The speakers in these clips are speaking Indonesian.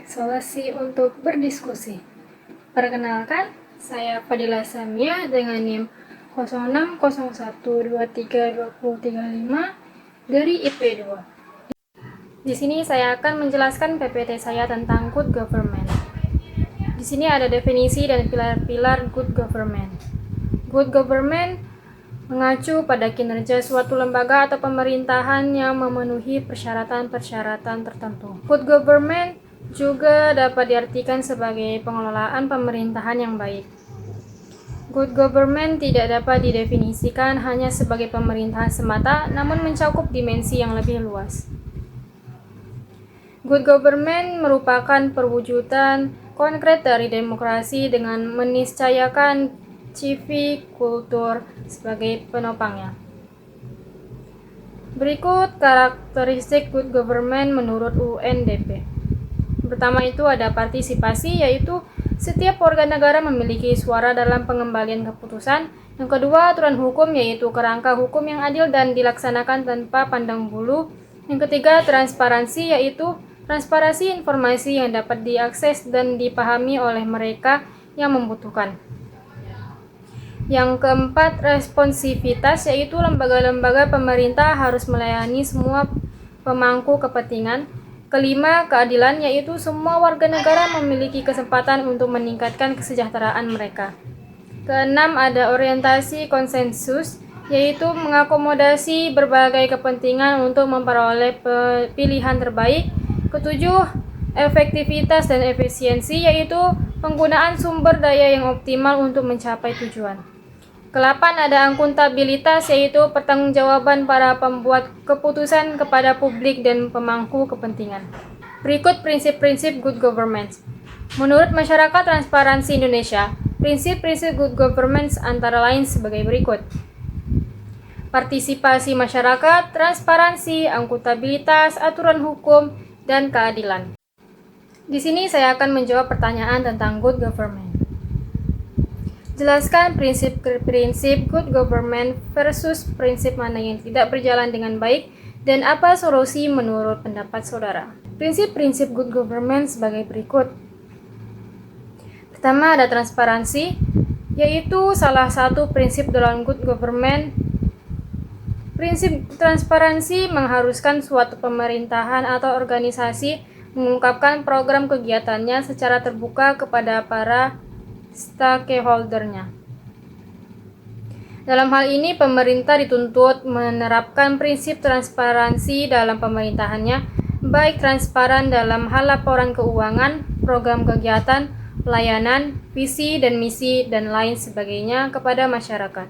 Solusi untuk berdiskusi. Perkenalkan, saya Fadila Samia dengan NIM 0601232035 dari IP2. Di sini saya akan menjelaskan PPT saya tentang good government. Di sini ada definisi dan pilar-pilar good government. Good government mengacu pada kinerja suatu lembaga atau pemerintahan yang memenuhi persyaratan-persyaratan tertentu. Good government juga dapat diartikan sebagai pengelolaan pemerintahan yang baik. Good government tidak dapat didefinisikan hanya sebagai pemerintahan semata, namun mencakup dimensi yang lebih luas. Good government merupakan perwujudan konkret dari demokrasi dengan meniscayakan civic kultur sebagai penopangnya. Berikut karakteristik good government menurut UNDP. Pertama itu ada partisipasi, yaitu setiap warga negara memiliki suara dalam pengembalian keputusan. Yang kedua, aturan hukum, yaitu kerangka hukum yang adil dan dilaksanakan tanpa pandang bulu. Yang ketiga, transparansi, yaitu transparansi informasi yang dapat diakses dan dipahami oleh mereka yang membutuhkan. Yang keempat, responsivitas, yaitu lembaga-lembaga pemerintah harus melayani semua pemangku kepentingan. Kelima, keadilan, yaitu semua warga negara memiliki kesempatan untuk meningkatkan kesejahteraan mereka. Keenam, ada orientasi konsensus, yaitu mengakomodasi berbagai kepentingan untuk memperoleh pilihan terbaik. Ketujuh, efektivitas dan efisiensi, yaitu penggunaan sumber daya yang optimal untuk mencapai tujuan. Ke-8 ada akuntabilitas, yaitu pertanggungjawaban para pembuat keputusan kepada publik dan pemangku kepentingan. Berikut prinsip-prinsip good government. Menurut Masyarakat Transparansi Indonesia, prinsip-prinsip good government antara lain sebagai berikut. Partisipasi masyarakat, transparansi, akuntabilitas, aturan hukum, dan keadilan. Di sini saya akan menjawab pertanyaan tentang good government. Jelaskan prinsip-prinsip good government versus prinsip mana yang tidak berjalan dengan baik dan apa solusi menurut pendapat saudara. Prinsip-prinsip good government sebagai berikut. Pertama ada transparansi, yaitu salah satu prinsip dalam good government. Prinsip transparansi mengharuskan suatu pemerintahan atau organisasi mengungkapkan program kegiatannya secara terbuka kepada para stakeholder-nya. Dalam hal ini, pemerintah dituntut menerapkan prinsip transparansi dalam pemerintahannya, baik transparan dalam hal laporan keuangan, program kegiatan, pelayanan, visi dan misi, dan lain sebagainya kepada masyarakat.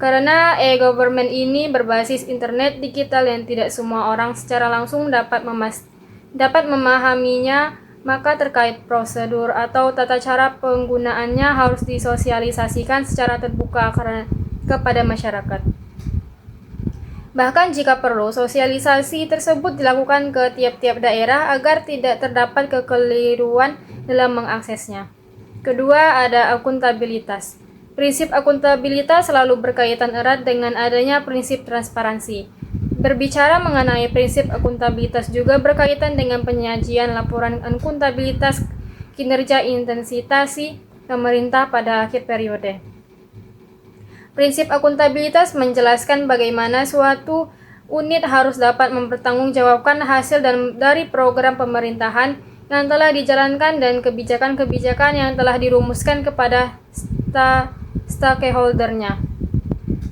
Karena e-government ini berbasis internet digital yang tidak semua orang secara langsung dapat memahaminya, maka terkait prosedur atau tata cara penggunaannya harus disosialisasikan secara terbuka kepada masyarakat. Bahkan jika perlu, sosialisasi tersebut dilakukan ke tiap-tiap daerah agar tidak terdapat kekeliruan dalam mengaksesnya. Kedua, ada akuntabilitas. Prinsip akuntabilitas selalu berkaitan erat dengan adanya prinsip transparansi. Berbicara mengenai prinsip akuntabilitas juga berkaitan dengan penyajian laporan akuntabilitas kinerja intensitas pemerintah pada akhir periode. Prinsip akuntabilitas menjelaskan bagaimana suatu unit harus dapat mempertanggungjawabkan hasil dari program pemerintahan yang telah dijalankan dan kebijakan-kebijakan yang telah dirumuskan kepada stakeholder-nya.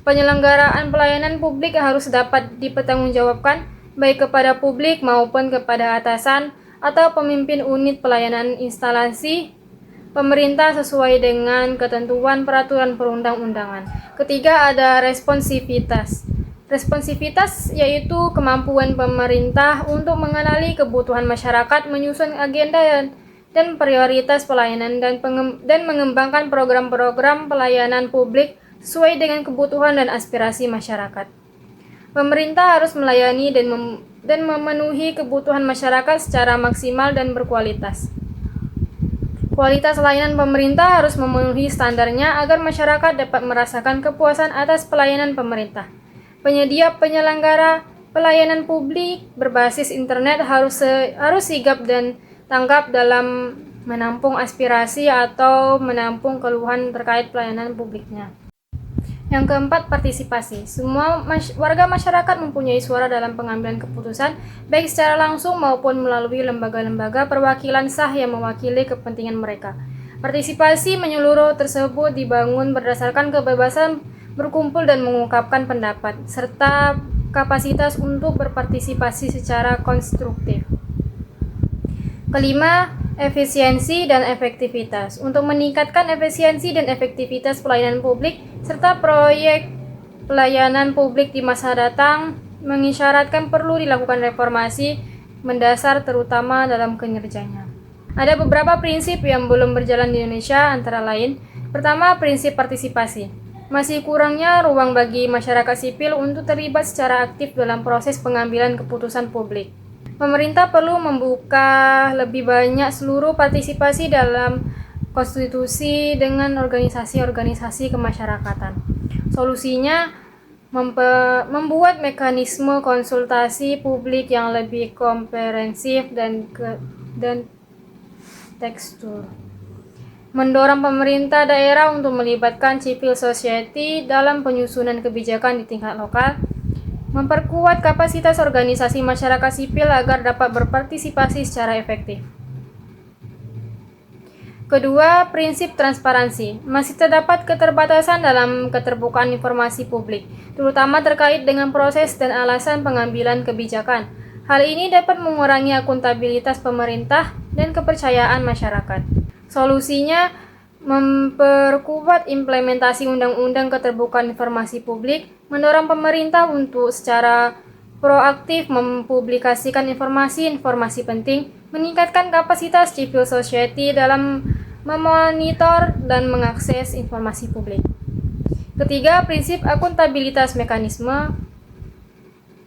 Penyelenggaraan pelayanan publik harus dapat dipertanggungjawabkan baik kepada publik maupun kepada atasan atau pemimpin unit pelayanan instalasi pemerintah sesuai dengan ketentuan peraturan perundang-undangan. Ketiga ada responsivitas. Responsivitas yaitu kemampuan pemerintah untuk mengenali kebutuhan masyarakat, menyusun agenda dan prioritas pelayanan dan mengembangkan program-program pelayanan publik sesuai dengan kebutuhan dan aspirasi masyarakat. Pemerintah harus melayani dan memenuhi kebutuhan masyarakat secara maksimal dan berkualitas. Kualitas layanan pemerintah harus memenuhi standarnya agar masyarakat dapat merasakan kepuasan atas pelayanan pemerintah. Penyelenggara pelayanan publik berbasis internet harus sigap dan tanggap dalam menampung aspirasi atau menampung keluhan terkait pelayanan publiknya. Yang keempat, partisipasi. Semua warga masyarakat mempunyai suara dalam pengambilan keputusan, baik secara langsung maupun melalui lembaga-lembaga perwakilan sah yang mewakili kepentingan mereka. Partisipasi menyeluruh tersebut dibangun berdasarkan kebebasan berkumpul dan mengungkapkan pendapat, serta kapasitas untuk berpartisipasi secara konstruktif. Kelima, efisiensi dan efektivitas. Untuk meningkatkan efisiensi dan efektivitas pelayanan publik serta proyek pelayanan publik di masa datang mengisyaratkan perlu dilakukan reformasi mendasar terutama dalam kinerjanya. Ada beberapa prinsip yang belum berjalan di Indonesia, antara lain, pertama, prinsip partisipasi. Masih kurangnya ruang bagi masyarakat sipil untuk terlibat secara aktif dalam proses pengambilan keputusan publik. Pemerintah perlu membuka lebih banyak seluruh partisipasi dalam konstitusi dengan organisasi-organisasi kemasyarakatan. Solusinya membuat mekanisme konsultasi publik yang lebih komprehensif dan tekstur. Mendorong pemerintah daerah untuk melibatkan civil society dalam penyusunan kebijakan di tingkat lokal. Memperkuat kapasitas organisasi masyarakat sipil agar dapat berpartisipasi secara efektif. Kedua, prinsip transparansi. Masih terdapat keterbatasan dalam keterbukaan informasi publik, terutama terkait dengan proses dan alasan pengambilan kebijakan. Hal ini dapat mengurangi akuntabilitas pemerintah dan kepercayaan masyarakat. Solusinya, memperkuat implementasi Undang-Undang Keterbukaan Informasi Publik, mendorong pemerintah untuk secara proaktif mempublikasikan informasi-informasi penting, meningkatkan kapasitas civil society dalam memonitor dan mengakses informasi publik. Ketiga, prinsip akuntabilitas mekanisme.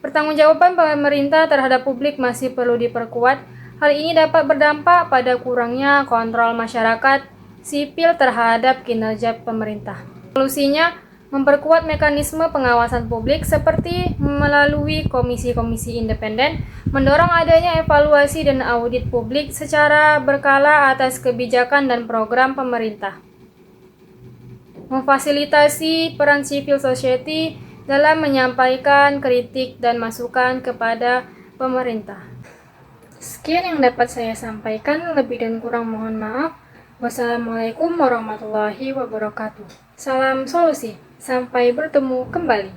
Pertanggungjawaban pemerintah terhadap publik masih perlu diperkuat. Hal ini dapat berdampak pada kurangnya kontrol masyarakat sipil terhadap kinerja pemerintah. Solusinya, memperkuat mekanisme pengawasan publik seperti melalui komisi-komisi independen, mendorong adanya evaluasi dan audit publik secara berkala atas kebijakan dan program pemerintah. Memfasilitasi peran civil society dalam menyampaikan kritik dan masukan kepada pemerintah. Sekian yang dapat saya sampaikan, lebih dan kurang mohon maaf. Wassalamualaikum warahmatullahi wabarakatuh. Salam solusi. Sampai bertemu kembali.